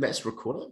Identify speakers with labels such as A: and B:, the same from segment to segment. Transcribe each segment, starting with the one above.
A: let's record it.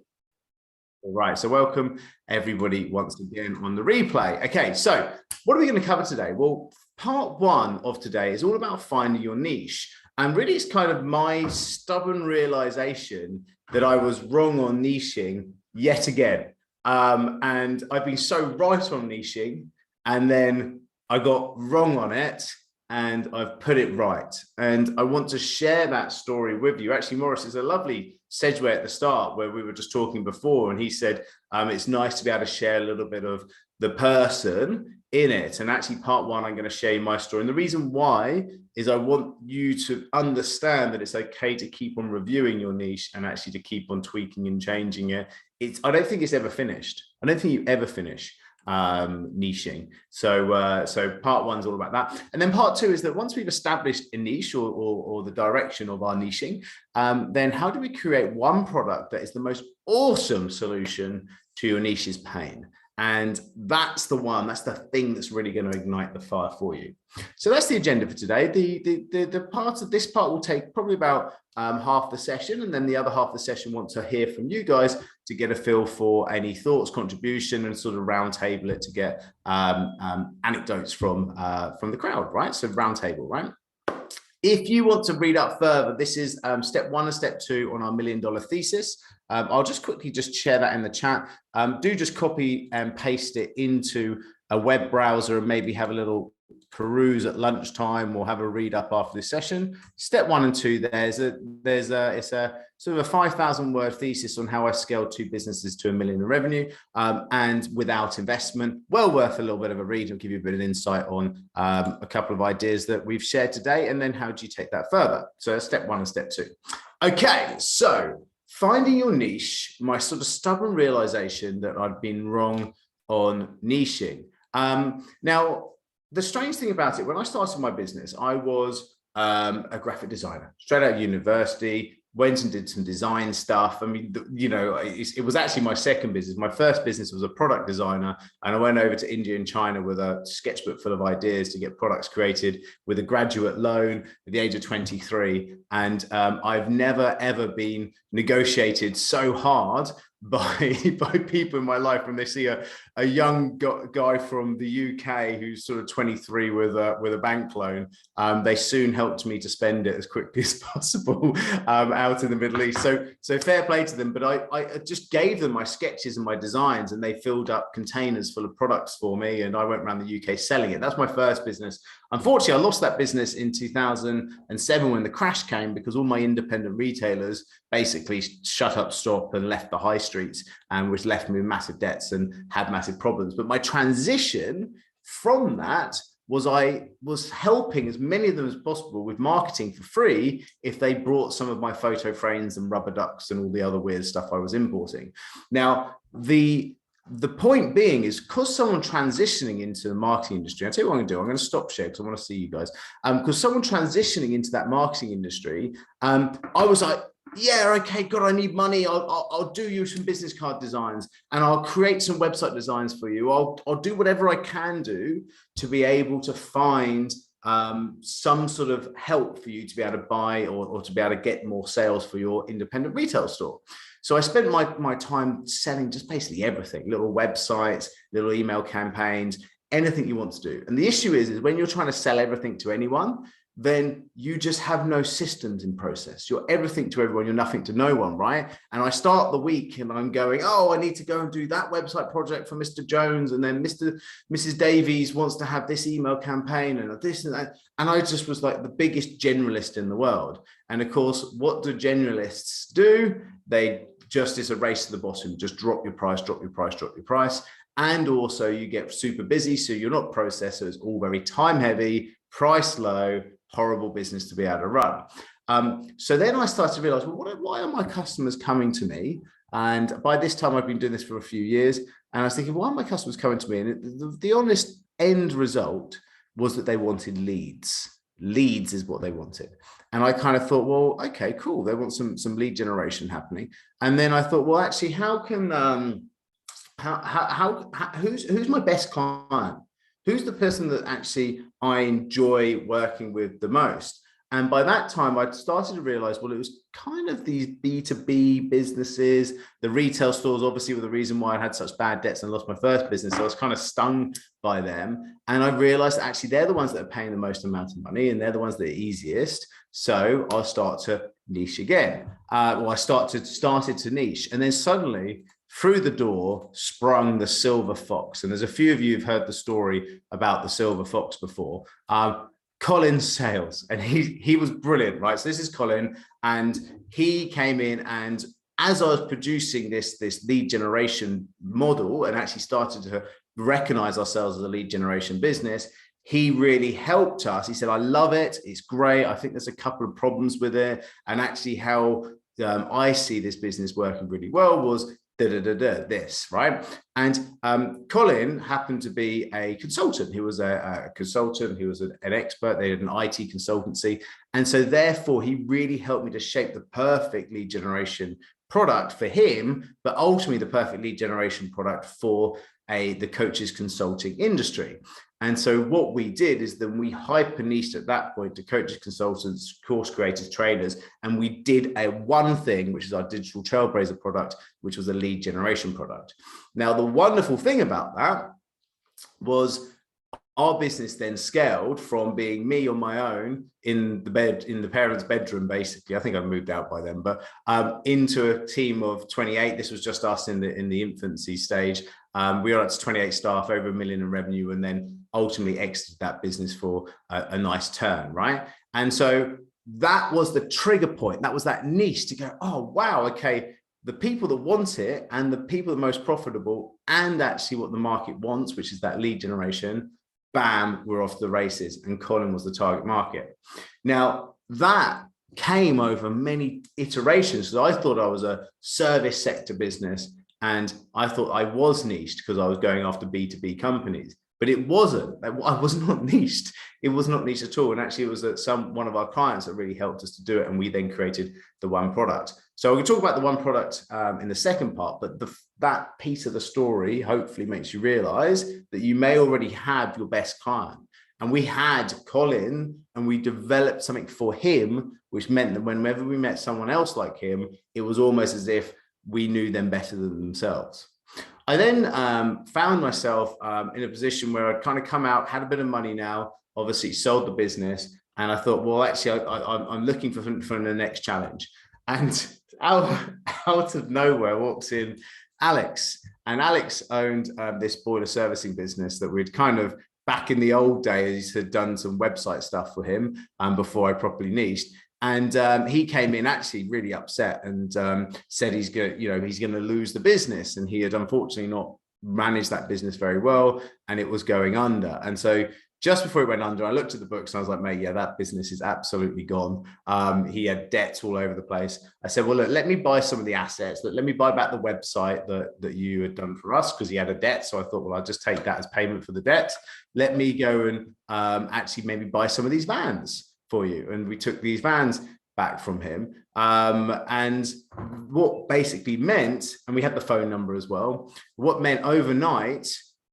A: All right, so welcome everybody once again on the replay. Okay, so what are we going to cover today? Well, part one of today is all about finding your niche. And really, it's kind of my stubborn realization that I was wrong on niching yet again. And I've been so right on niching, and then I got wrong on it, and I've put it right. And I want to share that story with you. Actually, Morris, is a lovely segue at the start where we were just talking before, and he said it's nice to be able to share a little bit of the person in it. And actually, part one, I'm going to share my story. And the reason why is I want you to understand that it's okay to keep on reviewing your niche and actually to keep on tweaking and changing it. I don't think it's ever finished. I don't think you ever finish niching. So part one's all about that. And then part two is that once we've established a niche or the direction of our niching, then how do we create one product that is the most awesome solution to your niche's pain? And that's the thing that's really going to ignite the fire for you. So that's the agenda for today. This part will take probably about half the session, and then the other half of the session want to hear from you guys to get a feel for any thoughts, contribution, and sort of round table it to get anecdotes from the crowd, right? So round table, right? If you want to read up further, this is step one and step two on our $1 million thesis. I'll just quickly share that in the chat. Do just copy and paste it into a web browser and maybe have a little peruse at lunchtime or have a read up after this session. Step one and two, it's a sort of a 5,000 word thesis on how I scaled 2 businesses to $1 million in revenue and without investment. Well worth a little bit of a read and give you a bit of insight on a couple of ideas that we've shared today, and then how do you take that further? So that's step one and step two. Okay, so finding your niche, my sort of stubborn realization that I've been wrong on niching. Now, the strange thing about it, when I started my business, I was a graphic designer, straight out of university, went and did some design stuff. I mean, it was actually my second business. My first business was a product designer, and I went over to India and China with a sketchbook full of ideas to get products created with a graduate loan at the age of 23. And I've never, ever been negotiated so hard by people in my life when they see a young guy from the UK who's sort of 23 with a bank loan. They soon helped me to spend it as quickly as possible out in the Middle East. So fair play to them. But I just gave them my sketches and my designs, and they filled up containers full of products for me, and I went around the UK selling it. That's my first business. Unfortunately, I lost that business in 2007 when the crash came, because all my independent retailers basically shut up shop and left the high streets, and was left with massive debts and had massive problems. But my transition from that was I was helping as many of them as possible with marketing for free if they brought some of my photo frames and rubber ducks and all the other weird stuff I was importing. Now, the point being is, because someone transitioning into the marketing industry, I'll tell you what I'm going to do. I'm going to stop share because I want to see you guys. Because someone transitioning into that marketing industry, I was like, yeah, okay, God, I need money. I'll do you some business card designs, and I'll create some website designs for you. I'll do whatever I can do to be able to find some sort of help for you to be able to buy or to be able to get more sales for your independent retail store. So I spent my time selling just basically everything, little websites, little email campaigns, anything you want to do. And the issue is when you're trying to sell everything to anyone, then you just have no systems in process. You're everything to everyone, you're nothing to no one, right? And I start the week and I'm going, oh, I need to go and do that website project for Mr. Jones, and then Mrs. Davies wants to have this email campaign and this and that. And I just was like the biggest generalist in the world. And of course, what do generalists do? It's a race to the bottom. Just drop your price, drop your price, drop your price. And also you get super busy, so you're not processed, so it's all very time heavy, price low, horrible business to be able to run. So then I started to realize, well, why are my customers coming to me? And by this time, I've been doing this for a few years. And I was thinking, why are my customers coming to me? And the honest end result was that they wanted leads. Leads is what they wanted. And I kind of thought, well, okay, cool. They want some lead generation happening. And then I thought, well, actually, how can, who's my best client? Who's the person that actually I enjoy working with the most? And by that time, I'd started to realize, well, it was kind of these B2B businesses. The retail stores obviously were the reason why I had such bad debts and lost my first business. So I was kind of stung by them. And I realized that actually they're the ones that are paying the most amount of money, and they're the ones that are easiest. So I'll start to niche again. I started to niche. And then suddenly through the door sprung the silver fox. And there's a few of you who've heard the story about the silver fox before. Colin Sales, and he was brilliant, right? So this is Colin, and he came in, and as I was producing this lead generation model and actually started to recognize ourselves as a lead generation business, he really helped us. He said, I love it. It's great. I think there's a couple of problems with it. And actually how I see this business working really well was this, right? And Colin happened to be a consultant. He was a consultant. He was an expert. They had an IT consultancy. And so therefore, he really helped me to shape the perfect lead generation product for him, but ultimately the perfect lead generation product for the coaches consulting industry. And so what we did is then we hyper niched at that point to coaches, consultants, course creators, trainers, and we did a one thing, which is our digital trailblazer product, which was a lead generation product. Now, the wonderful thing about that was our business then scaled from being me on my own in the parents' bedroom, basically. I think I've moved out by then, but into a team of 28. This was just us in the infancy stage. We are up to 28 staff, over $1 million in revenue, and then ultimately exited that business for a nice turn, right? And so that was the trigger point. That was that niche to go, oh, wow, okay, the people that want it and the people that are most profitable and actually what the market wants, which is that lead generation, bam, we're off to the races. And Colin was the target market. Now, that came over many iterations. So I thought I was a service sector business, and I thought I was niched because I was going after B2B companies. But it wasn't. I was not niched. It was not niched at all. And actually, it was one of our clients that really helped us to do it. And we then created the one product. So we can talk about the one product in the second part, but that piece of the story hopefully makes you realize that you may already have your best client. And we had Colin, and we developed something for him, which meant that whenever we met someone else like him, it was almost as if we knew them better than themselves. I then found myself in a position where I'd kind of come out, had a bit of money now, obviously sold the business. And I thought, well, actually, I'm looking for the next challenge. And out of nowhere walks in Alex. And Alex owned this boiler servicing business that we'd kind of, back in the old days, had done some website stuff for him before I properly niched. And he came in actually really upset and said he's going to lose the business. And he had unfortunately not managed that business very well, and it was going under. And so just before it went under, I looked at the books and I was like, mate, yeah, that business is absolutely gone. He had debts all over the place. I said, well, look, let me buy some of the assets. Let me buy back the website that you had done for us, because he had a debt. So I thought, well, I'll just take that as payment for the debt. Let me go and actually maybe buy some of these vans for you. And we took these vans back from him. And what basically meant, and we had the phone number as well, what meant overnight,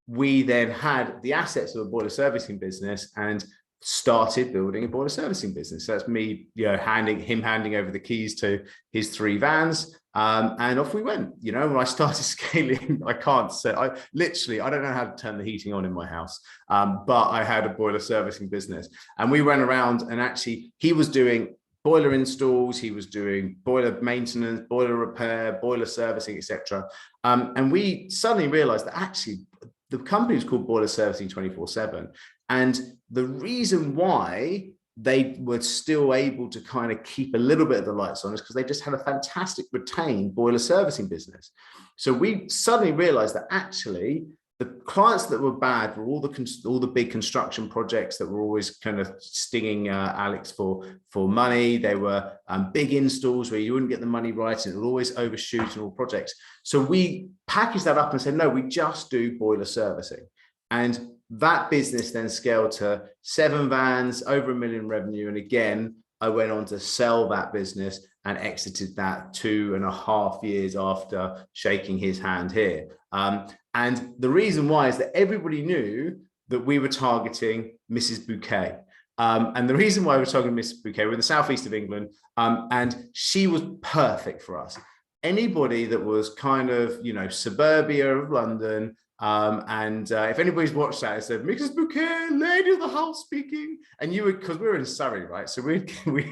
A: we then had the assets of a boiler servicing business and started building a boiler servicing business. So that's me, handing over the keys to his 3 vans. And off we went. When I started scaling, I can't say, I don't know how to turn the heating on in my house, but I had a boiler servicing business. And we went around, and actually he was doing boiler installs, he was doing boiler maintenance, boiler repair, boiler servicing, etc. And we suddenly realized that actually the company was called Boiler Servicing 24/7. And the reason why they were still able to kind of keep a little bit of the lights on is because they just had a fantastic retained boiler servicing business. So we suddenly realized that actually the clients that were bad were all the big construction projects that were always kind of stinging Alex for money. They were big installs where you wouldn't get the money right, and it would always overshoot in all projects. So we packaged that up and said, no, we just do boiler servicing. And that business then scaled to 7 vans, over $1 million revenue. And again, I went on to sell that business and exited that 2.5 years after shaking his hand here. And the reason why is that everybody knew that we were targeting Mrs. Bouquet. And the reason why we're talking Miss Bouquet, we're in the southeast of England, and she was perfect for us. Anybody that was kind of, suburbia of London, if anybody's watched that, it said, Mrs. Bouquet, lady of the house speaking. And you would, because we were in Surrey, right? So we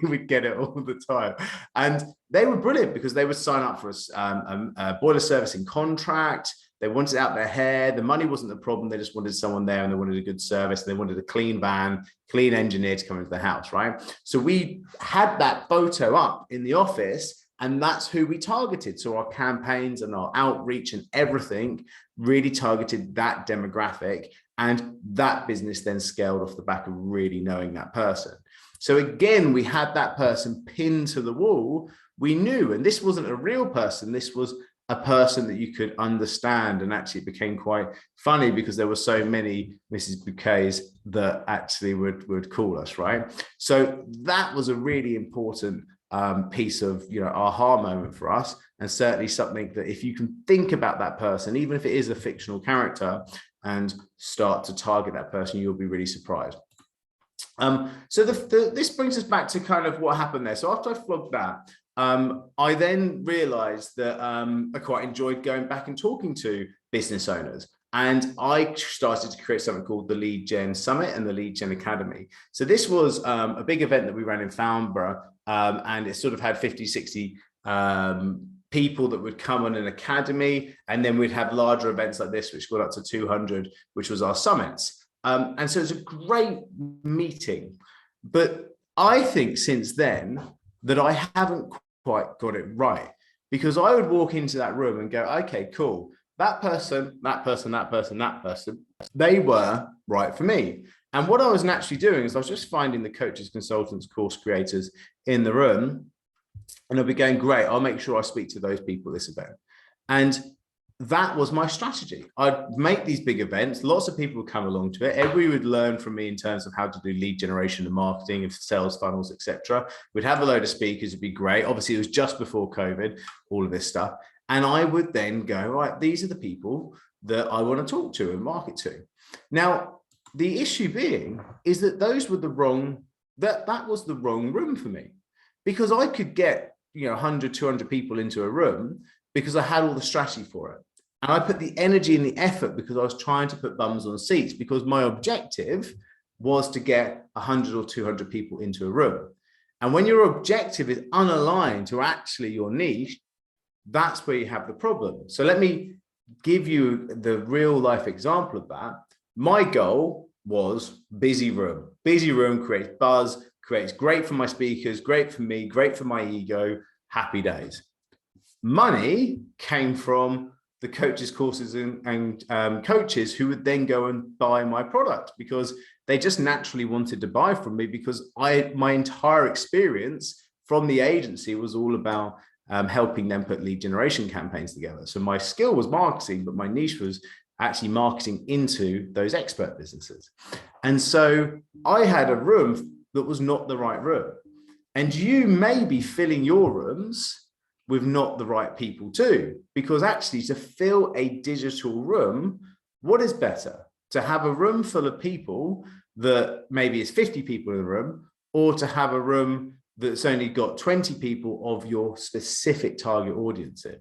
A: would get it all the time. And they were brilliant because they would sign up for a boiler servicing contract. They wanted out their hair. The money wasn't the problem. They just wanted someone there and they wanted a good service. They wanted a clean van, clean engineer to come into the house, right? So we had that photo up in the office, and that's who we targeted. So our campaigns and our outreach and everything really targeted that demographic. And that business then scaled off the back of really knowing that person. So again, we had that person pinned to the wall. We knew, and this wasn't a real person. This was a person that you could understand. And actually it became quite funny because there were so many Mrs. Bouquets that actually would call us, right? So that was a really important piece of, aha moment for us. And certainly something that if you can think about that person, even if it is a fictional character, and start to target that person, you'll be really surprised. So this brings us back to kind of what happened there. So after I flogged that, I then realized that I quite enjoyed going back and talking to business owners. And I started to create something called the Lead Gen Summit and the Lead Gen Academy. So this was a big event that we ran in Farnborough, and it sort of had 50, 60 people that would come on an academy. And then we'd have larger events like this, which got up to 200, which was our summits. And so it's a great meeting. But I think since then that I haven't quite got it right, because I would walk into that room and go, okay, cool. That person, that person, that person, that person, they were right for me. And what I was naturally doing is I was just finding the coaches, consultants, course creators in the room, and I'd be going, great, I'll make sure I speak to those people at this event. And that was my strategy. I'd make these big events. Lots of people would come along to it. Everybody would learn from me in terms of how to do lead generation and marketing and sales funnels, etc. We'd have a load of speakers. It'd be great. Obviously, it was just before COVID, all of this stuff. And I would then go, right, these are the people that I want to talk to and market to. Now, the issue being is that those were the wrong, that was the wrong room for me, because I could get, 100, 200 people into a room because I had all the strategy for it. And I put the energy and the effort because I was trying to put bums on seats, because my objective was to get 100 or 200 people into a room. And when your objective is unaligned to actually your niche, that's where you have the problem. So let me give you the real life example of that. My goal was busy room. Busy room creates buzz, creates great for my speakers, great for me, great for my ego, happy days. Money came from the coaches, courses, and coaches who would then go and buy my product because they just naturally wanted to buy from me, because my entire experience from the agency was all about helping them put lead generation campaigns together. So my skill was marketing, but my niche was actually marketing into those expert businesses. And so I had a room that was not the right room. And you may be filling your rooms with not the right people too, because actually to fill a digital room, what is better? To have a room full of people that maybe is 50 people in the room, or to have a room that's only got 20 people of your specific target audience in?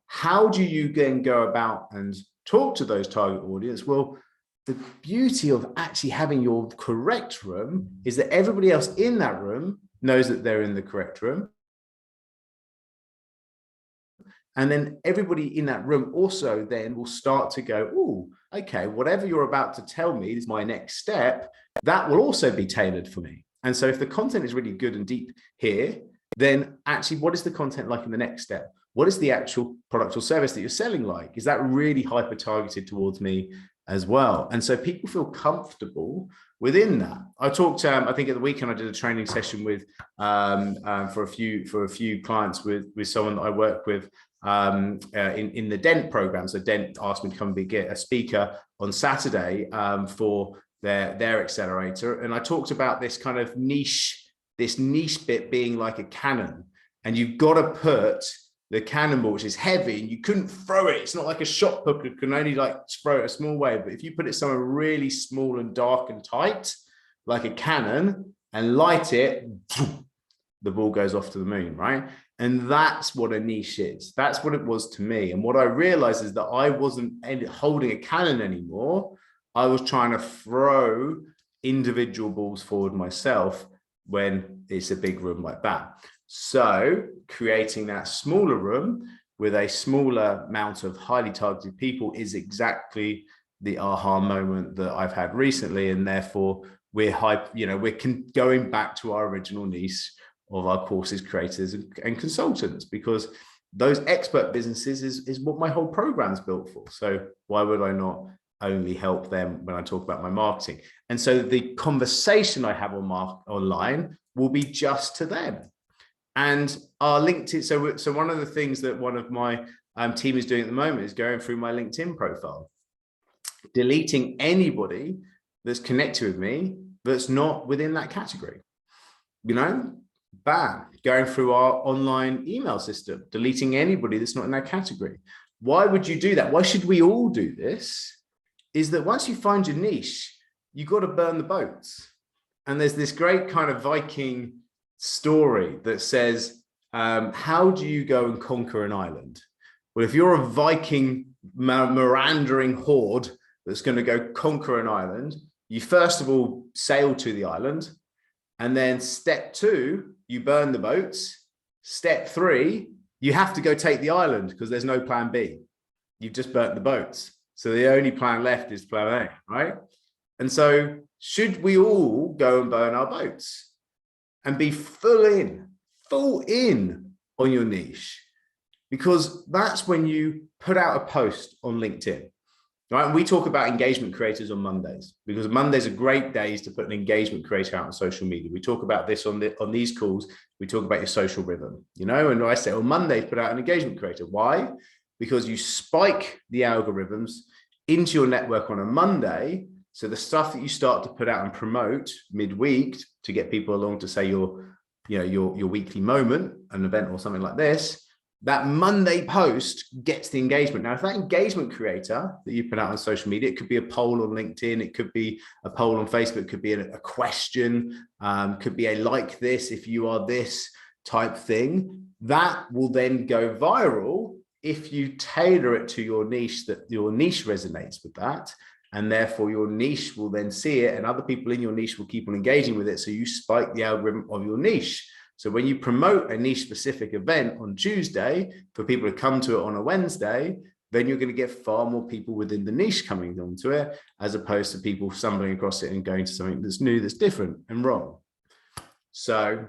A: How do you then go about and talk to those target audience? Well, the beauty of actually having your correct room is that everybody else in that room knows that they're in the correct room. And then everybody in that room also then will start to go, oh, okay, whatever you're about to tell me is my next step, that will also be tailored for me. And so if the content is really good and deep here, then actually what is the content like in the next step? What is the actual product or service that you're selling like? Is that really hyper targeted towards me as well? And so people feel comfortable within that. I talked, I think at the weekend, I did a training session with for a few clients with someone that I work with in the Dent program. So Dent asked me to come and be a speaker on Saturday for their accelerator. And I talked about this kind of niche bit being like a cannon, and you've got to put the cannonball, which is heavy, and you couldn't throw it. It's not like a shot put, can only like throw it a small way. But if you put it somewhere really small and dark and tight, like a cannon and light it, the ball goes off to the moon, right? And that's what a niche is. That's what it was to me. And what I realized is that I wasn't holding a cannon anymore. I was trying to throw individual balls forward myself when it's a big room like that. So creating that smaller room with a smaller amount of highly targeted people is exactly the aha moment that I've had recently. And therefore we're going back to our original niche of our courses creators and consultants, because those expert businesses is what my whole program's built for. So why would I not only help them when I talk about my marketing? And so the conversation I have online will be just to them. And our LinkedIn, so one of the things that one of my team is doing at the moment is going through my LinkedIn profile, deleting anybody that's connected with me that's not within that category. Bam, going through our online email system, deleting anybody that's not in that category. Why would you do that? Why should we all do this? Is that once you find your niche, you got to burn the boats. And there's this great kind of Viking story that says, how do you go and conquer an island? Well, if you're a Viking meandering horde that's going to go conquer an island, you first of all sail to the island. And then step 2, you burn the boats. Step 3, you have to go take the island because there's no plan B. You've just burnt the boats. So the only plan left is plan A, right? And so should we all go and burn our boats and be full in on your niche? Because that's when you put out a post on LinkedIn. Right, and we talk about engagement creators on Mondays, because Mondays are great days to put an engagement creator out on social media. We talk about this on these calls. We talk about your social rhythm, and I say on Mondays, put out an engagement creator. Why? Because you spike the algorithms into your network on a Monday. So the stuff that you start to put out and promote midweek to get people along to say your weekly moment, an event or something like this, that Monday post gets the engagement. Now, if that engagement creator that you put out on social media, it could be a poll on LinkedIn, it could be a poll on Facebook, it could be a question, could be a like this, if you are this type thing, that will then go viral if you tailor it to your niche, that your niche resonates with that. And therefore your niche will then see it and other people in your niche will keep on engaging with it. So you spike the algorithm of your niche. So when you promote a niche specific event on Tuesday for people to come to it on a Wednesday, then you're going to get far more people within the niche coming onto it, as opposed to people stumbling across it and going to something that's new, that's different and wrong. So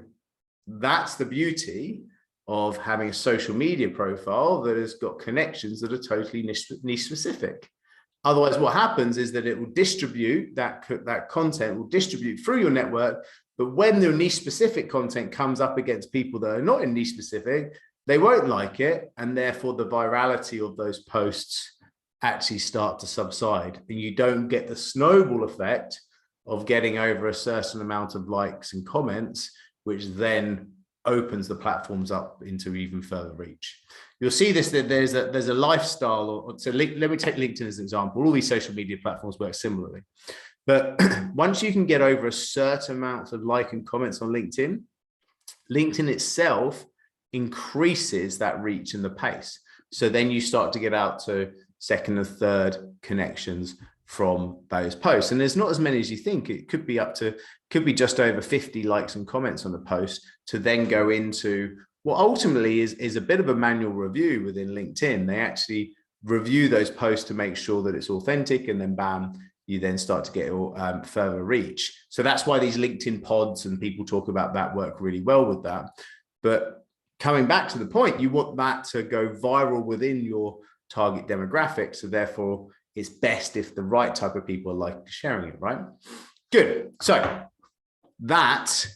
A: that's the beauty of having a social media profile that has got connections that are totally niche specific. Otherwise, what happens is that it will distribute, that content will distribute through your network. But when the niche specific content comes up against people that are not in niche specific, they won't like it. And therefore the virality of those posts actually start to subside. And you don't get the snowball effect of getting over a certain amount of likes and comments, which then opens the platforms up into even further reach. You'll see this, that there's a lifestyle. So let me take LinkedIn as an example. All these social media platforms work similarly. But once you can get over a certain amount of like and comments on LinkedIn, LinkedIn itself increases that reach and the pace. So then you start to get out to second and third connections from those posts. And there's not as many as you think. It could be just over 50 likes and comments on a post to then go into what ultimately is a bit of a manual review within LinkedIn. They actually review those posts to make sure that it's authentic, and then bam, you then start to get further reach. So that's why these LinkedIn pods and people talk about that work really well with that. But coming back to the point, you want that to go viral within your target demographic. So therefore it's best if the right type of people are like sharing it, right? Good. So that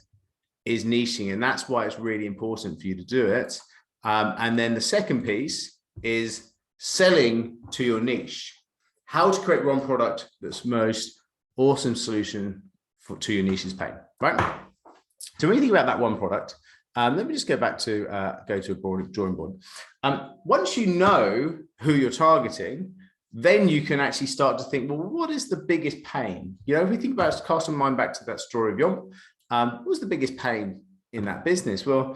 A: is niching, and that's why it's really important for you to do it. And then the second piece is selling to your niche. How to create one product that's most awesome solution to your niche's pain, right? So when you think about that one product, let me just go back to a drawing board. Once you know who you're targeting, then you can actually start to think, well, what is the biggest pain? You know, if we think about, cast our mind back to that story of Yomp, what was the biggest pain in that business? Well,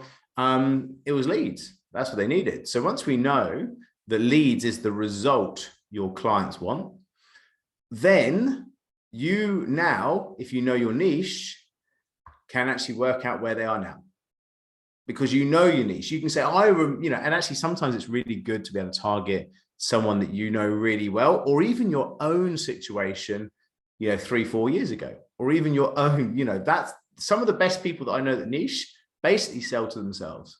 A: it was leads. That's what they needed. So once we know that leads is the result your clients want, then you now, if you know your niche, can actually work out where they are now. Because you know your niche. You can say, and actually sometimes it's really good to be able to target someone that you know really well, or even your own situation, 3-4 years ago, or even your own, that's some of the best people that I know that niche basically sell to themselves.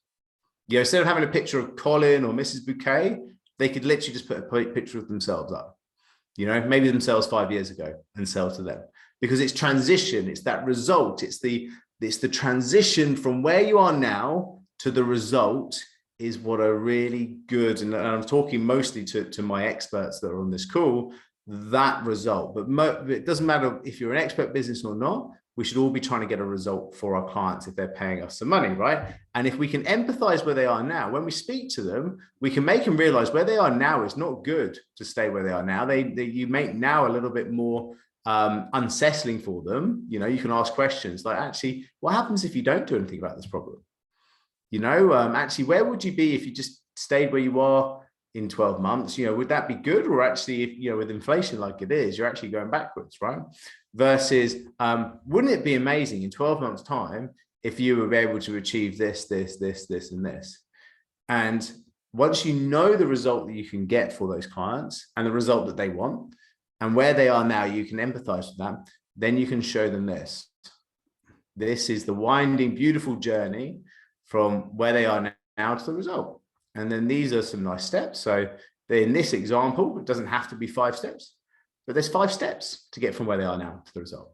A: Instead of having a picture of Colin or Mrs. Bouquet, they could literally just put a picture of themselves up, maybe themselves 5 years ago, and sell to them. Because it's transition, it's that result, it's the transition from where you are now to the result is what are really good. And I'm talking mostly to my experts that are on this call, that result. But it doesn't matter if you're an expert business or not, we should all be trying to get a result for our clients if they're paying us some money, right? And if we can empathize where they are now, when we speak to them, we can make them realize where they are now is not good to stay where they are now. You make now a little bit more unsettling for them. You can ask questions like, actually, what happens if you don't do anything about this problem? Actually, where would you be if you just stayed where you are in 12 months? Would that be good? Or actually, if, with inflation like it is, you're actually going backwards, right? Versus, wouldn't it be amazing in 12 months time if you were able to achieve this, and this? And once you know the result that you can get for those clients and the result that they want and where they are now, you can empathize with them. Then you can show them this. This is the winding, beautiful journey from where they are now to the result. And then these are some nice steps. So in this example, it doesn't have to be 5 steps, but there's 5 steps to get from where they are now to the result.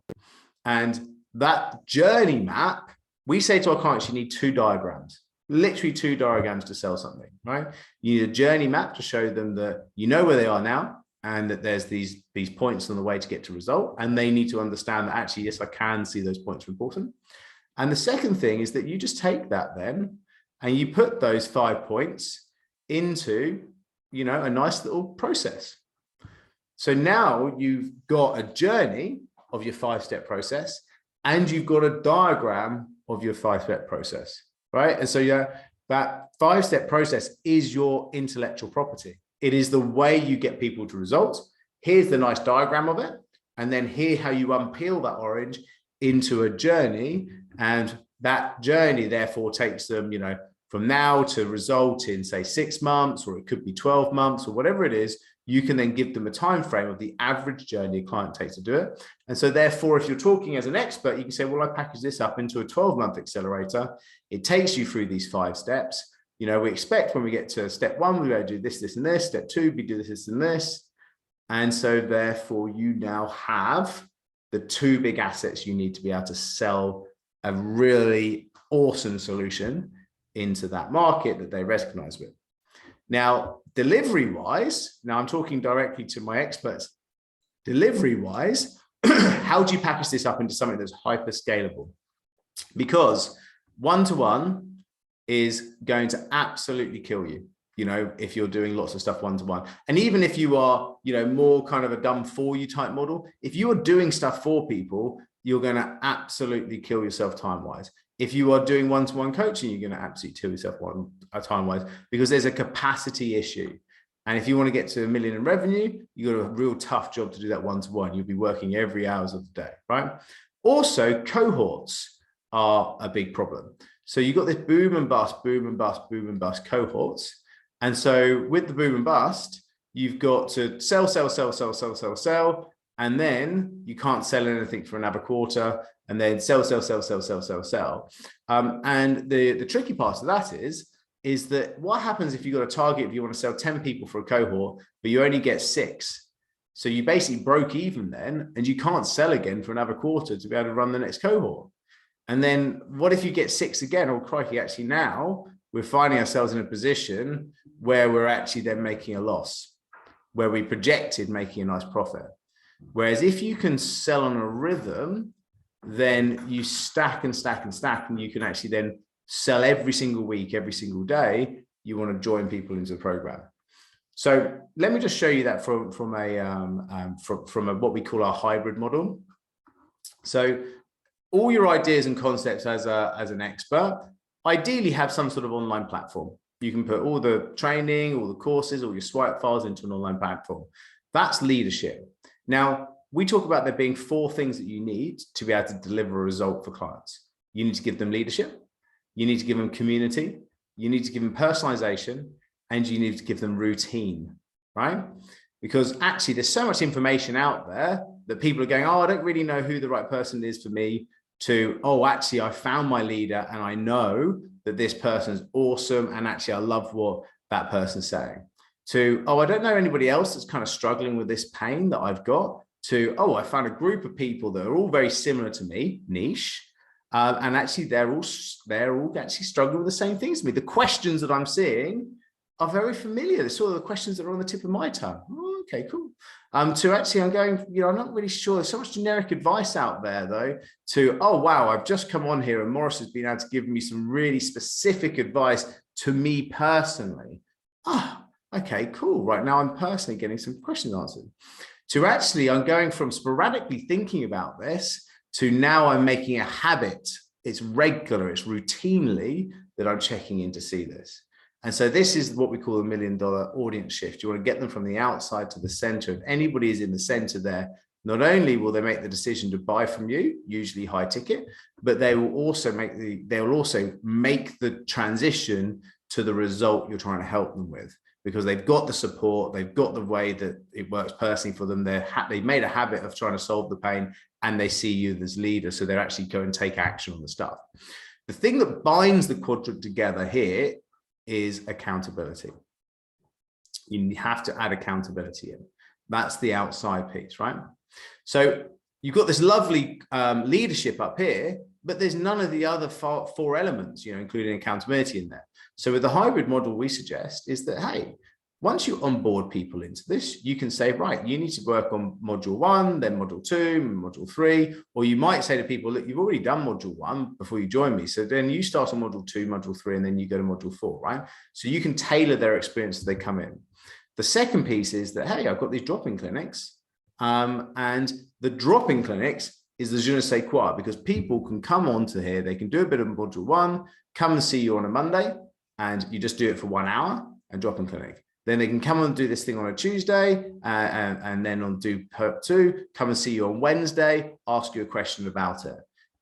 A: And that journey map, we say to our clients, you need 2 diagrams, literally 2 diagrams to sell something, right? You need a journey map to show them that you know where they are now and that there's these points on the way to get to result. And they need to understand that actually, yes, I can see those points are important. And the second thing is that you just take that then and you put those 5 points into, a nice little process. So now you've got a journey of your 5-step process and you've got a diagram of your 5-step process, right? And so that 5-step process is your intellectual property. It is the way you get people to results. Here's the nice diagram of it. And then here how you unpeel that orange into a journey. And that journey therefore takes them, from now to result in say 6 months, or it could be 12 months or whatever it is. You can then give them a time frame of the average journey a client takes to do it. And so therefore, if you're talking as an expert, you can say, well, I package this up into a 12-month accelerator. It takes you through these 5 steps. We expect when we get to step 1, we're going to do this, this, and this. Step 2, we do this, and this. And so therefore, you now have the 2 big assets you need to be able to sell a really awesome solution into that market that they recognize with. Now, delivery-wise, now I'm talking directly to my experts. Delivery-wise, how do you package this up into something that's hyper scalable? Because one-to-one is going to absolutely kill you, if you're doing lots of stuff one-to-one. And even if you are, more kind of a done for you type model, if you are doing stuff for people, you're going to absolutely kill yourself time-wise. If you are doing one-to-one coaching, you're going to absolutely kill yourself time-wise, because there's a capacity issue. And if you want to get to $1 million in revenue, you've got a real tough job to do that one-to-one. You'll be working every hours of the day, right? Also, cohorts are a big problem. So you've got this boom and bust, boom and bust, boom and bust cohorts. And so with the boom and bust, you've got to sell, and then you can't sell anything for another quarter, and then sell. And the tricky part of that is that what happens if you've got a target, if you want to sell 10 people for a cohort, but you only get 6. So you basically broke even then, and you can't sell again for another quarter to be able to run the next cohort. And then what if you get 6 again? Oh, crikey, actually now we're finding ourselves in a position where we're actually then making a loss, where we projected making a nice profit. Whereas if you can sell on a rhythm, then you stack and stack and stack, and you can actually then sell every single week, every single day. You want to join people into the program. So let me just show you that from a what we call our hybrid model. So all your ideas and concepts as an expert, ideally have some sort of online platform. You can put all the training, all the courses, all your swipe files into an online platform. That's leadership. Now, we talk about there being 4 things that you need to be able to deliver a result for clients. You need to give them leadership. You need to give them community. You need to give them personalization, and you need to give them routine, right? Because actually there's so much information out there that people are going, oh, I don't really know who the right person is for me, to, oh, actually I found my leader and I know that this person is awesome. And actually I love what that person's saying, to, oh, I don't know anybody else that's kind of struggling with this pain that I've got, to, oh, I found a group of people that are all very similar to me, niche. And actually they're all actually struggling with the same things as me. The questions that I'm seeing are very familiar. They're sort of the questions that are on the tip of my tongue. Oh, okay, cool. To actually, I'm going, I'm not really sure. There's so much generic advice out there though, to, oh, wow, I've just come on here and Morris has been able to give me some really specific advice to me personally. Ah, okay, cool. Right now I'm personally getting some questions answered. To actually, I'm going from sporadically thinking about this to now I'm making a habit. It's regular, it's routinely that I'm checking in to see this. And so this is what we call a $1 million audience shift. You want to get them from the outside to the center. If anybody is in the center there, not only will they make the decision to buy from you, usually high ticket, but they will also make the transition to the result you're trying to help them with, because they've got the support, they've got the way that it works personally for them. They've made a habit of trying to solve the pain, and they see you as leader. So they're actually going to take action on the stuff. The thing that binds the quadrant together here is accountability. You have to add accountability in. That's the outside piece, right? So you've got this lovely leadership up here, but there's none of the other 4 elements, including accountability in there. So with the hybrid model we suggest is that, hey, once you onboard people into this, you can say, right, you need to work on module 1, then module 2, module 3, or you might say to people, look, you've already done module 1 before you join me. So then you start on module 2, module 3, and then you go to module 4, right? So you can tailor their experience as they come in. The second piece is that, hey, I've got these drop-in clinics, and the drop-in clinics is the je ne sais quoi, because people can come onto here, they can do a bit of module 1, come and see you on a Monday, and you just do it for 1 hour and drop-in clinic. Then they can come and do this thing on a Tuesday, and then on do perp 2, come and see you on Wednesday, ask you a question about it.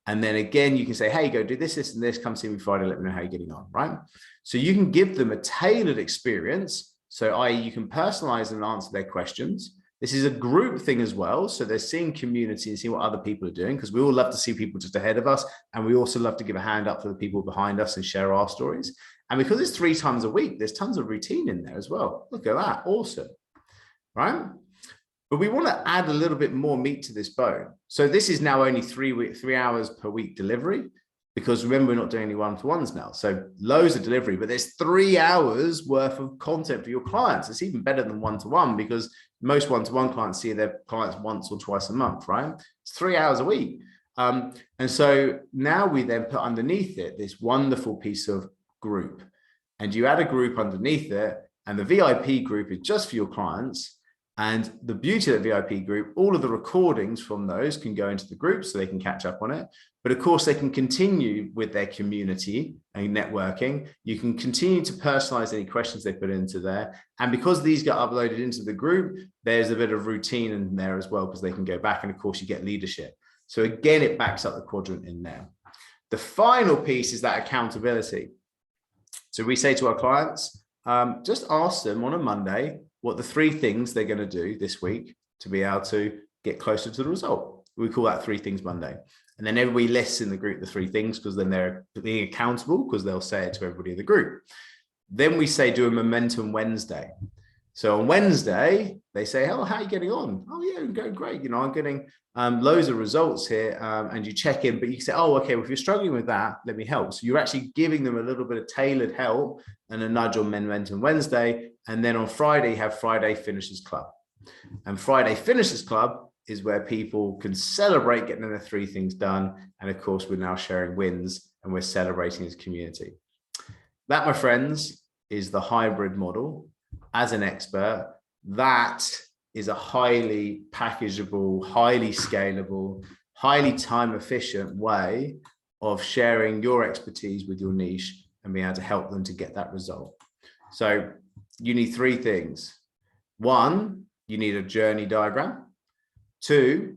A: And then again, you can say, hey, go do this, this, and this, come see me Friday, let me know how you're getting on, right? So you can give them a tailored experience. So i.e. you can personalize and answer their questions. This is a group thing as well. So they're seeing community and seeing what other people are doing, because we all love to see people just ahead of us. And we also love to give a hand up for the people behind us and share our stories. And because it's 3 times a week, there's tons of routine in there as well. Look at that. Awesome. Right? But we want to add a little bit more meat to this bone. So this is now only 3 hours per week delivery, because remember, we're not doing any one-to-ones now. So loads of delivery, but there's 3 hours worth of content for your clients. It's even better than one-to-one, because most one-to-one clients see their clients once or twice a month, right? It's 3 hours a week. And so now we then put underneath it this wonderful piece of group, and you add a group underneath it, and the VIP group is just for your clients. And the beauty of the VIP group, all of the recordings from those can go into the group so they can catch up on it. But of course, they can continue with their community and networking. You can continue to personalize any questions they put into there. And because these get uploaded into the group, there's a bit of routine in there as well, because they can go back. And of course, you get leadership. So again, it backs up the quadrant in there. The final piece is that accountability. So we say to our clients, just ask them on a Monday what the 3 things they're going to do this week to be able to get closer to the result. We call that 3 Things Monday. And then everybody lists in the group the 3 things, because then they're being accountable, because they'll say it to everybody in the group. Then we say do a Momentum Wednesday. So on Wednesday, they say, oh, how are you getting on? Oh, yeah, I'm going great. I'm getting loads of results here. And you check in, but you say, oh, okay, well, if you're struggling with that, let me help. So you're actually giving them a little bit of tailored help and a nudge on Momentum Wednesday. And then on Friday, you have Friday Finishers Club. And Friday Finishers Club is where people can celebrate getting their 3 things done. And of course, we're now sharing wins, and we're celebrating as a community. That, my friends, is the hybrid model. as an expert, that is a highly packageable, highly scalable, highly time efficient way of sharing your expertise with your niche and being able to help them to get that result. So you need three things. One, you need a journey diagram. Two,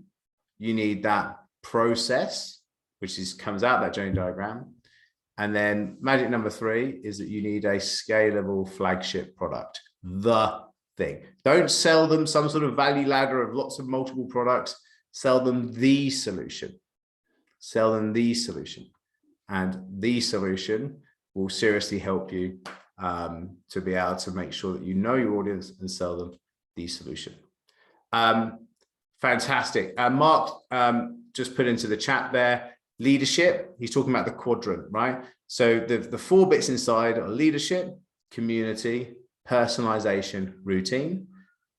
A: you need that process, which comes out that journey diagram. And then magic number three is that you need a scalable flagship product, the thing. Don't sell them some sort of value ladder of lots of multiple products. Sell them the solution. Sell them the solution. And the solution will seriously help you to be able to make sure that you know your audience and sell them the solution. Fantastic. Mark just put into the chat there, leadership. He's talking about the quadrant, right? So the four bits inside are leadership, community, personalization, routine,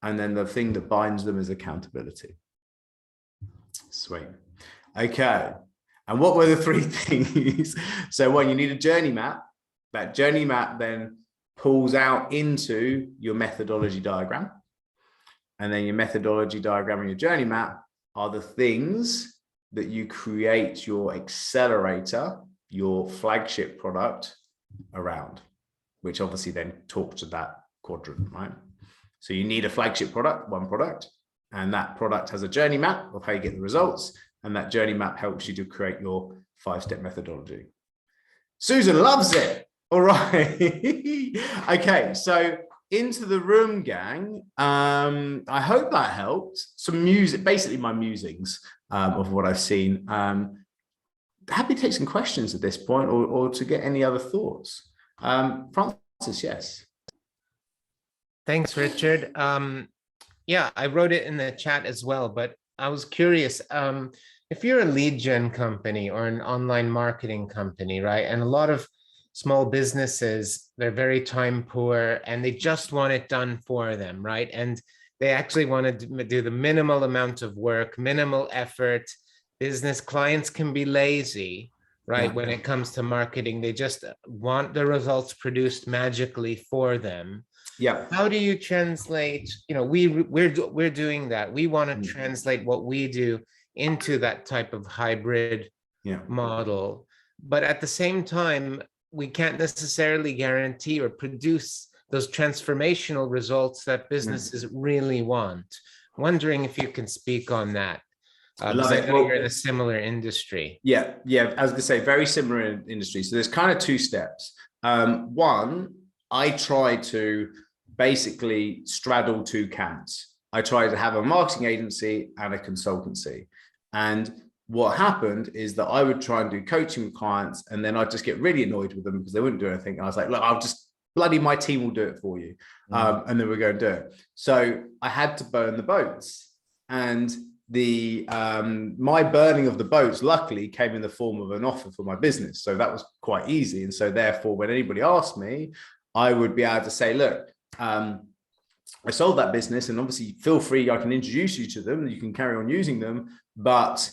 A: and then the thing that binds them is accountability. Sweet. Okay. And what were the three things? So one, you need a journey map. That journey map then pulls out into your methodology diagram. And then your methodology diagram and your journey map are the things that you create your accelerator, your flagship product around, which obviously then talks to that quadrant, right? So you need a flagship product, one product, and that product has a journey map of how you get the results. And that journey map helps you to create your 5-step methodology. Susan loves it. All right. Okay, so into the room, gang. I hope that helped. Some music, basically my musings of what I've seen. Happy to take some questions at this point or to get any other thoughts. Francis, yes.
B: Thanks, Richard. Yeah, I wrote it in the chat as well, but I was curious, if you're a lead gen company or an online marketing company, right? And a lot of small businesses, they're very time poor and they just want it done for them, right? And they actually want to do the minimal amount of work, minimal effort. Business clients can be lazy, right? When it comes to marketing, they just want the results produced magically for them.
A: Yeah.
B: How do you translate, you know, we're doing that. We want to translate what we do into that type of hybrid model. But at the same time, we can't necessarily guarantee or produce those transformational results that businesses really want. Wondering if you can speak on that. Because I know you're in a similar industry.
A: Yeah, I was going to say very similar industry. So there's kind of two steps. One, I try to basically straddle two camps. I tried to have a marketing agency and a consultancy. And what happened is that I would try and do coaching with clients, and then I'd just get really annoyed with them because they wouldn't do anything. And I was like, look, I'll just bloody, my team will do it for you. And then we're going to do it. So I had to burn the boats. And my burning of the boats luckily came in the form of an offer for my business. So that was quite easy. And so therefore, when anybody asked me, I would be able to say, look, I sold that business, and obviously feel free, I can introduce you to them, you can carry on using them, but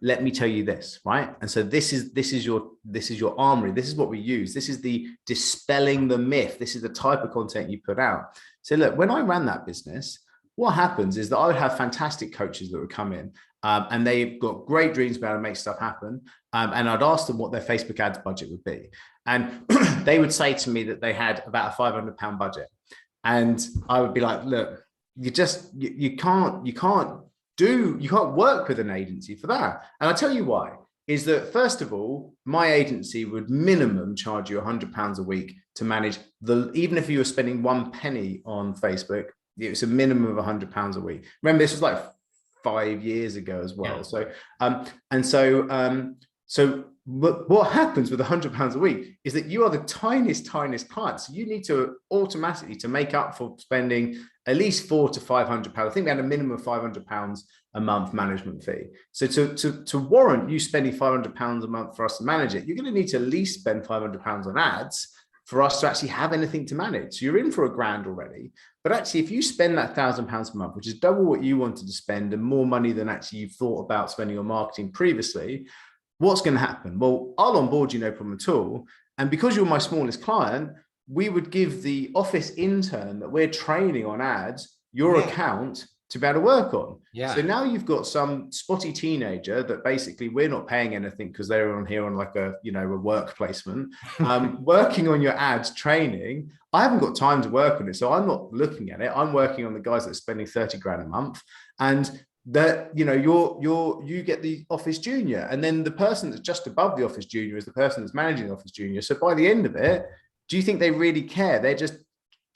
A: let me tell you this, right? And so this is your armory. This is what we use. This is the dispelling the myth. This is the type of content you put out. So look, when I ran that business, what happens is that I would have fantastic coaches that would come in and they've got great dreams about how to make stuff happen. And I'd ask them what their Facebook ads budget would be. And they would say to me that they had about a £500 budget. And I would be like, look, you can't work with an agency for that. And I'll tell you why, is that first of all, my agency would minimum charge you £100 a week to manage even if you were spending 1 penny on Facebook, it was a minimum of £100 a week. Remember, this was like 5 years ago as well. Yeah. So what happens with £100 a week is that you are the tiniest client. So you need to automatically, to make up for spending at least £400 to £500. I think we had a minimum of £500 a month management fee. So to warrant you spending £500 a month for us to manage it, you're going to need to at least spend £500 on ads for us to actually have anything to manage. So you're in for £1,000 already. But actually, if you spend that £1,000 a month, which is double what you wanted to spend and more money than actually you've thought about spending on marketing previously, what's going to happen? Well, I'll onboard you, no problem at all. And because you're my smallest client, we would give the office intern that we're training on ads your account to be able to work on. So now you've got some spotty teenager that basically we're not paying anything because they're on here on like a, you know, a work placement, working on your ads training. I haven't got time to work on it, so I'm not looking at it. I'm working on the guys that are spending 30 grand a month, and that, you know, you get the office junior, and then the person that's just above the office junior is the person that's managing the office junior. So by the end of it, do you think they really care? They're just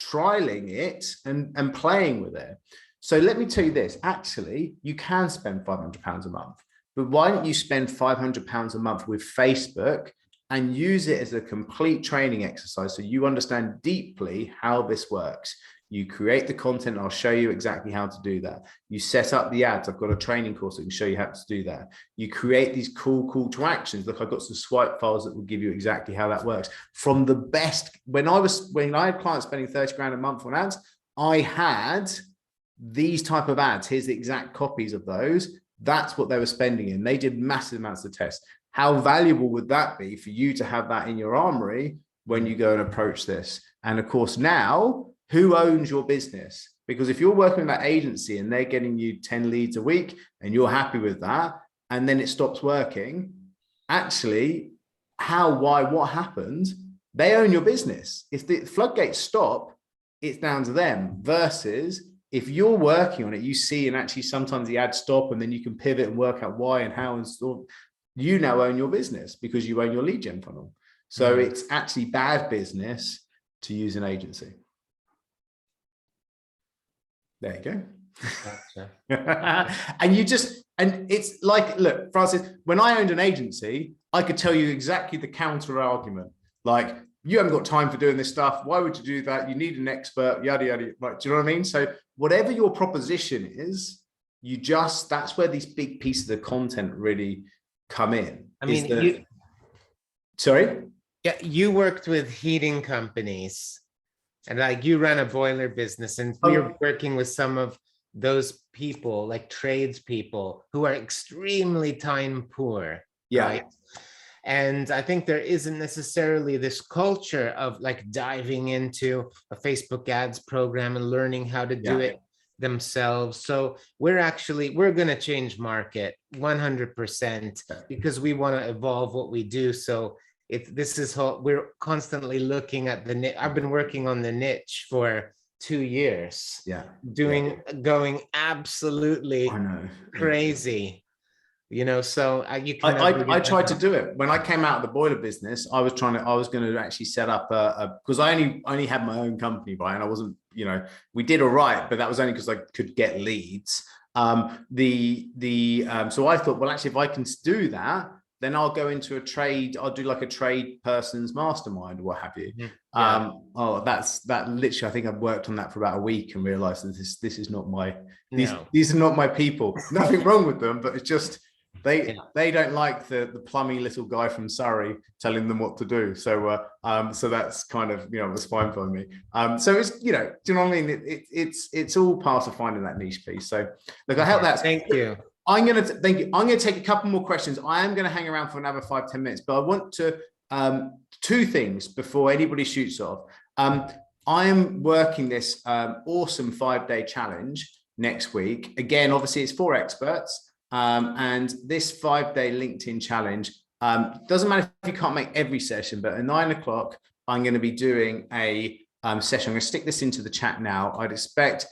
A: trialing it and playing with it. So let me tell you this, actually, you can spend £500 a month, but why don't you spend £500 a month with Facebook and use it as a complete training exercise so you understand deeply how this works. You create the content. I'll show you exactly how to do that. You set up the ads. I've got a training course that can show you how to do that. You create these cool call to actions. Look, I've got some swipe files that will give you exactly how that works. From the best, when I had clients spending 30 grand a month on ads, I had these type of ads. Here's the exact copies of those. That's what they were spending in. They did massive amounts of tests. How valuable would that be for you to have that in your armory when you go and approach this? And of course, now, who owns your business? Because if you're working with that agency and they're getting you 10 leads a week and you're happy with that, and then it stops working, actually, how, why, what happened? They own your business. If the floodgates stop, it's down to them. Versus if you're working on it, you see, and actually sometimes the ads stop and then you can pivot and work out why and how, and so you now own your business because you own your lead gen funnel. So it's actually bad business to use an agency. There you go. Gotcha. and it's like, look, Francis, when I owned an agency, I could tell you exactly the counter argument. Like, you haven't got time for doing this stuff. Why would you do that? You need an expert, yada, yada. Like, do you know what I mean? So whatever your proposition is, that's where these big pieces of content really come in.
B: I mean,
A: sorry?
B: Yeah, you worked with heating companies. And like you run a boiler business, and we're working with some of those people, like tradespeople who are extremely time poor.
A: Yeah.
B: Right? And I think there isn't necessarily this culture of like diving into a Facebook ads program and learning how to do it themselves. So we're going to change market 100% because we want to evolve what we do. So we're constantly looking at the niche. I've been working on the niche for 2 years. Going absolutely crazy. You know, so you can.
A: I tried to do it when I came out of the boiler business. I was going to actually set up because I only had my own company, right? And I wasn't, you know, we did all right, but that was only because I could get leads. So I thought, well, actually, if I can do that, then I'll go into a trade. I'll do like a trade person's mastermind or what have you. That literally, I think I've worked on that for about a week and realized that this is not these are not my people. Nothing wrong with them, but it's just, they don't like the plummy little guy from Surrey telling them what to do. So so that's kind of, you know, was fine for me. So it's, you know, do you know what I mean? It's all part of finding that niche piece. So look, I hope that's.
B: Thank you.
A: I'm going to take a couple more questions. I am going to hang around for another 5-10 minutes, but I want to, two things before anybody shoots off. I am working this awesome 5-day challenge next week. Again, obviously it's for experts. And this 5-day LinkedIn challenge, doesn't matter if you can't make every session, but at 9 o'clock, I'm going to be doing a session. I'm going to stick this into the chat now. I'd expect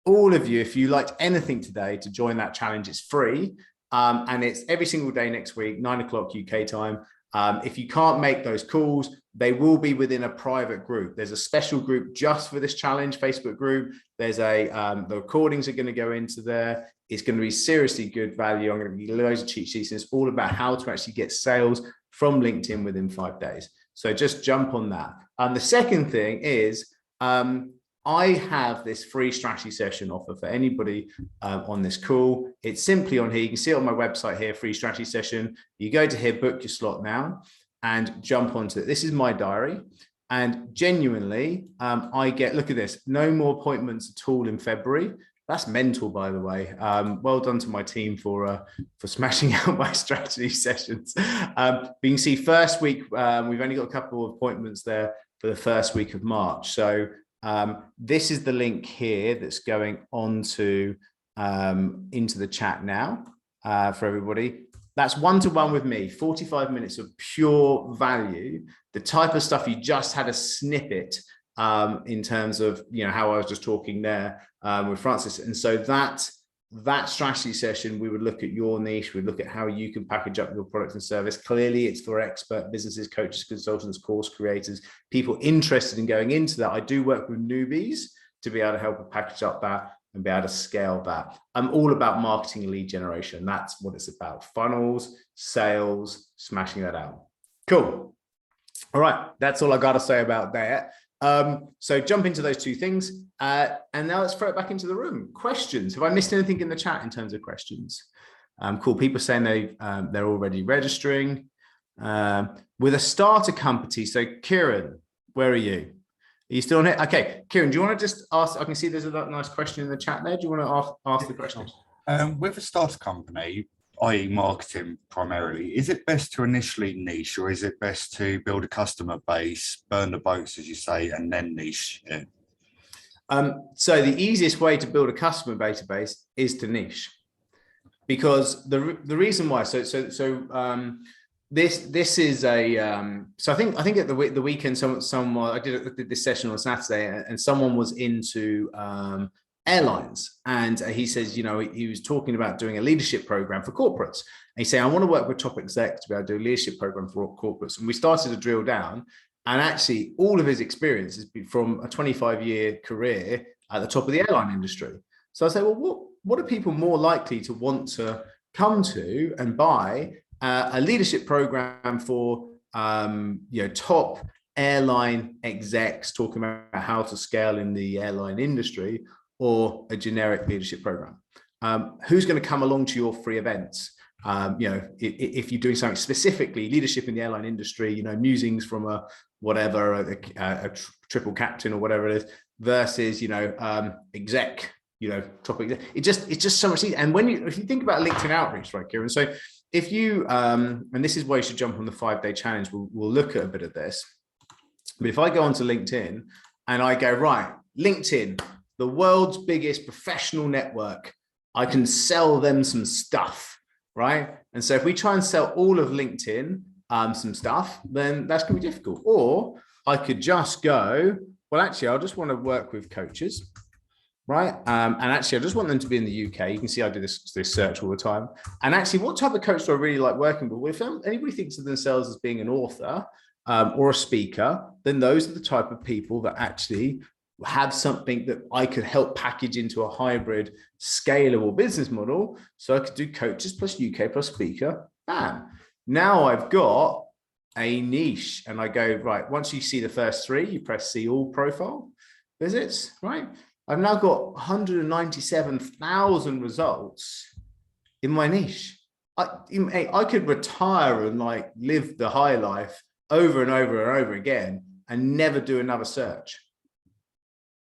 A: all of you, if you liked anything today, to join that challenge. It's free, and it's every single day next week, 9 o'clock UK time. If you can't make those calls, they will be within a private group. There's a special group just for this challenge, Facebook group. There's the recordings are going to go into there. It's going to be seriously good value. I'm going to give you loads of cheat sheets, and it's all about how to actually get sales from LinkedIn within 5 days. So just jump on that. The second thing is, I have this free strategy session offer for anybody on this call. It's simply on here. You can see it on my website here, free strategy session. You go to here, book your slot now, and jump onto it. This is my diary. And genuinely, I get, look at this, no more appointments at all in February. That's mental, by the way. Well done to my team for smashing out my strategy sessions. But you can see first week, we've only got a couple of appointments there for the first week of March. So this is the link here that's going on to into the chat now for everybody. That's one-to-one with me, 45 minutes of pure value, the type of stuff you just had a snippet in terms of, you know, how I was just talking there with Francis. And so that strategy session, we would look at your niche, we'd look at how you can package up your product and service. Clearly, it's for expert businesses, coaches, consultants, course creators, people interested in going into that. I do work with newbies to be able to help package up that and be able to scale that. I'm all about marketing and lead generation. That's what it's about. Funnels, sales, smashing that out. Cool. All right. That's all I got to say about that. So jump into those two things. And now let's throw it back into the room. Questions. Have I missed anything in the chat in terms of questions? Cool. People saying they're already registering. With a starter company. So Kieran, where are you? Are you still on it? Okay, Kieran, do you want to just ask? I can see there's a nice question in the chat there. Do you want to ask the question?
C: With a starter company, i.e. marketing primarily, is it best to initially niche, or is it best to build a customer base, burn the boats, as you say, and then niche? Yeah.
A: So the easiest way to build a customer database is to niche, because the reason why. This is a so I think at the weekend someone I did this session on Saturday, and someone was into airlines, and he says, you know, he was talking about doing a leadership program for corporates, and he said, I want to work with top execs to be able to do a leadership program for corporates. And we started to drill down, and actually all of his experience has been from a 25-year career at the top of the airline industry. So I say, well, what are people more likely to want to come to and buy a leadership program for you know, top airline execs talking about how to scale in the airline industry, or a generic leadership program? Who's going to come along to your free events? You know, if you're doing something specifically leadership in the airline industry, you know, musings from a triple captain or whatever it is, versus, you know, exec, you know, top exec. It's just so much easier. And if you think about LinkedIn outreach, right, Kieran? So if you, and this is where you should jump on the 5-day challenge, we'll look at a bit of this. But if I go onto LinkedIn and I go, right, LinkedIn, the world's biggest professional network, I can sell them some stuff, right? And so if we try and sell all of LinkedIn some stuff, then that's going to be difficult. Or I could just go, well, actually, I just want to work with coaches, right? And actually, I just want them to be in the UK. You can see I do this search all the time. And actually, what type of coach do I really like working with? Well, if anybody thinks of themselves as being an author or a speaker, then those are the type of people that actually have something that I could help package into a hybrid, scalable business model. So I could do coaches plus UK plus speaker. Bam. Now I've got a niche, and I go, right, once you see the first 3, you press see all profile visits, right? I've now got 197,000 results in my niche. I could retire and like live the high life over and over and over again and never do another search.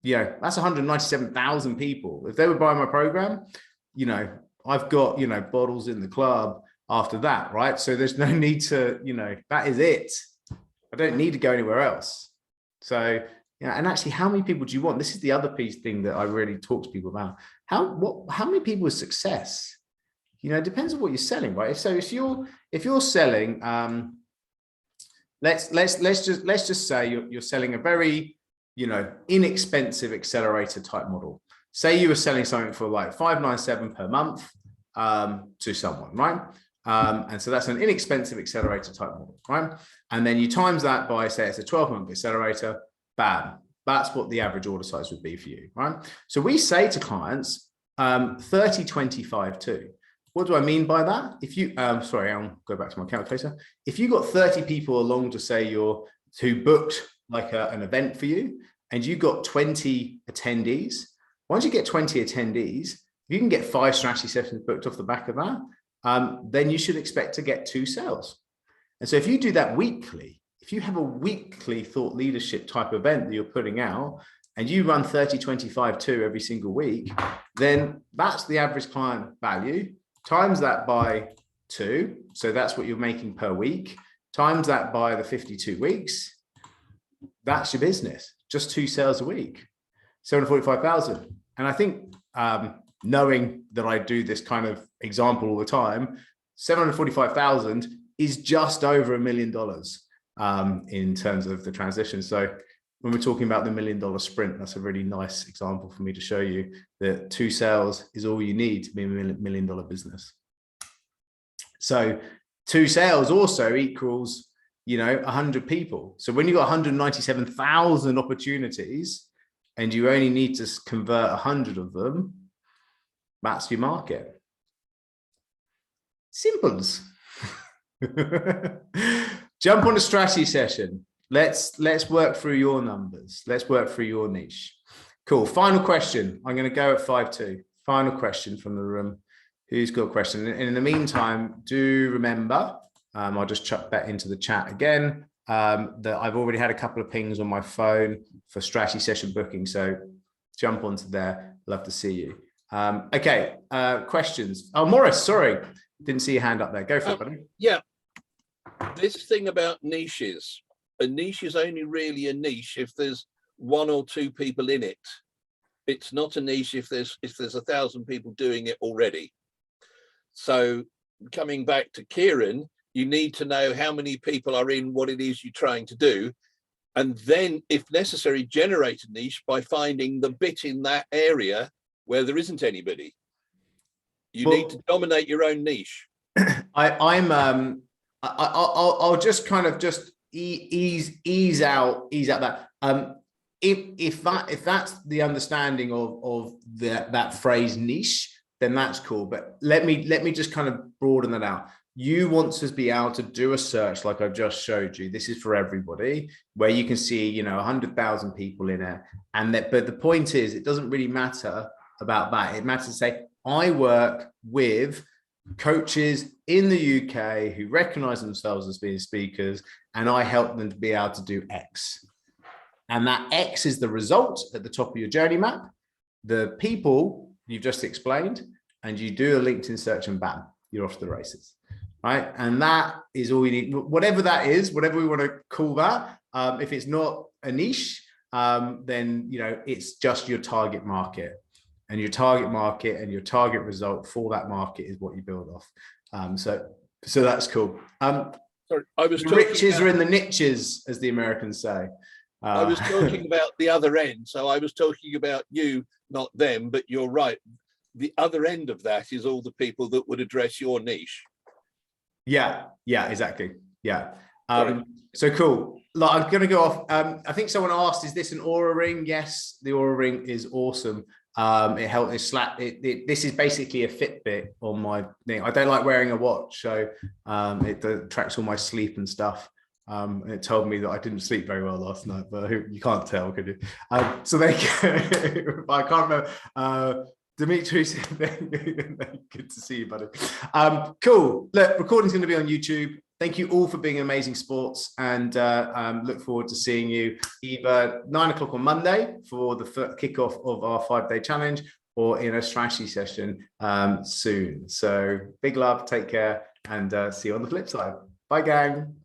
A: You know, that's 197,000 people. If they would buy my program, you know, I've got, you know, bottles in the club after that, right? So there's no need to, you know, that is it. I don't need to go anywhere else. So, yeah, and actually, how many people do you want? This is the other thing that I really talk to people about. How many people is success? You know, it depends on what you're selling, right? So if you're selling, let's just say you're selling a very, you know, inexpensive accelerator type model. Say you were selling something for like $597 per month to someone, right? And so that's an inexpensive accelerator type model, right? And then you times that by, say it's a 12-month accelerator. Bam. That's what the average order size would be for you, right? So we say to clients, 30, 25, 2. What do I mean by that? If you, sorry, I'll go back to my calculator. If you got 30 people along to say who booked like an event for you, and you got 20 attendees, once you get 20 attendees, if you can get 5 strategy sessions booked off the back of that, then you should expect to get 2 sales. And so if you do that weekly, if you have a weekly thought leadership type event that you're putting out, and you run 30, 25, 2 every single week, then that's the average client value. Times that by 2. So that's what you're making per week. Times that by the 52 weeks. that's your business. Just 2 sales a week, 745,000. And I think knowing that I do this kind of example all the time, 745,000 is just over $1 million in terms of the transition. So when we're talking about the $1 million sprint, that's a really nice example for me to show you that 2 sales is all you need to be a $1 million business. So 2 sales also equals, 100 people. So when you've got 197,000 opportunities and you only need to convert 100 of them, that's your market. Simples. Jump on a strategy session. Let's work through your numbers. Let's work through your niche. Cool. Final question. I'm going to go at 5-2. Final question from the room. Who's got a question? And in the meantime, do remember, I'll just chuck that into the chat again, that I've already had a couple of pings on my phone for strategy session booking. So jump onto there. Love to see you. Okay. Questions. Oh, Morris, sorry. Didn't see your hand up there. Go for it, buddy.
D: Yeah. This thing about niches. A niche is only really a niche if there's 1 or 2 people in it. It's not a niche if there's 1,000 people doing it already. So coming back to Kieran, you need to know how many people are in what it is you're trying to do. And then, if necessary, generate a niche by finding the bit in that area where there isn't anybody. You need to dominate your own niche.
A: I'll just kind of just ease out that. If that's the understanding of that phrase niche, then that's cool. But let me just kind of broaden that out. You want to be able to do a search like I've just showed you. This is for everybody, where you can see 100,000 people in it, but the point is, it doesn't really matter about that. It matters to say, I work with coaches in the UK who recognize themselves as being speakers, and I help them to be able to do X. And that X is the result at the top of your journey map, the people you've just explained, and you do a LinkedIn search and bam, you're off to the races, right? And that is all you need, whatever that is, whatever we want to call that. If it's not a niche, then, it's just your target market. And your target market and your target result for that market is what you build off. So that's cool.
D: Sorry, I was
A: the riches are in the niches, as the Americans say.
D: I was talking about the other end. So I was talking about you, not them, but you're right. The other end of that is all the people that would address your niche. Yeah,
A: exactly. Yeah. So cool. Like, I'm going to go off. I think someone asked, is this an Aura ring? Yes, the Aura ring is awesome. It helped. This is basically a Fitbit on my thing. I don't like wearing a watch, so it tracks all my sleep and stuff. And it told me that I didn't sleep very well last night, but you can't tell, could you? So they, I can't remember. Dimitri said, good to see you, buddy. Cool. Look, recording's going to be on YouTube. Thank you all for being amazing sports, and look forward to seeing you either 9 o'clock on Monday for the kickoff of our 5-day challenge, or in a strategy session soon. So big love, take care, and see you on the flip side. Bye, gang.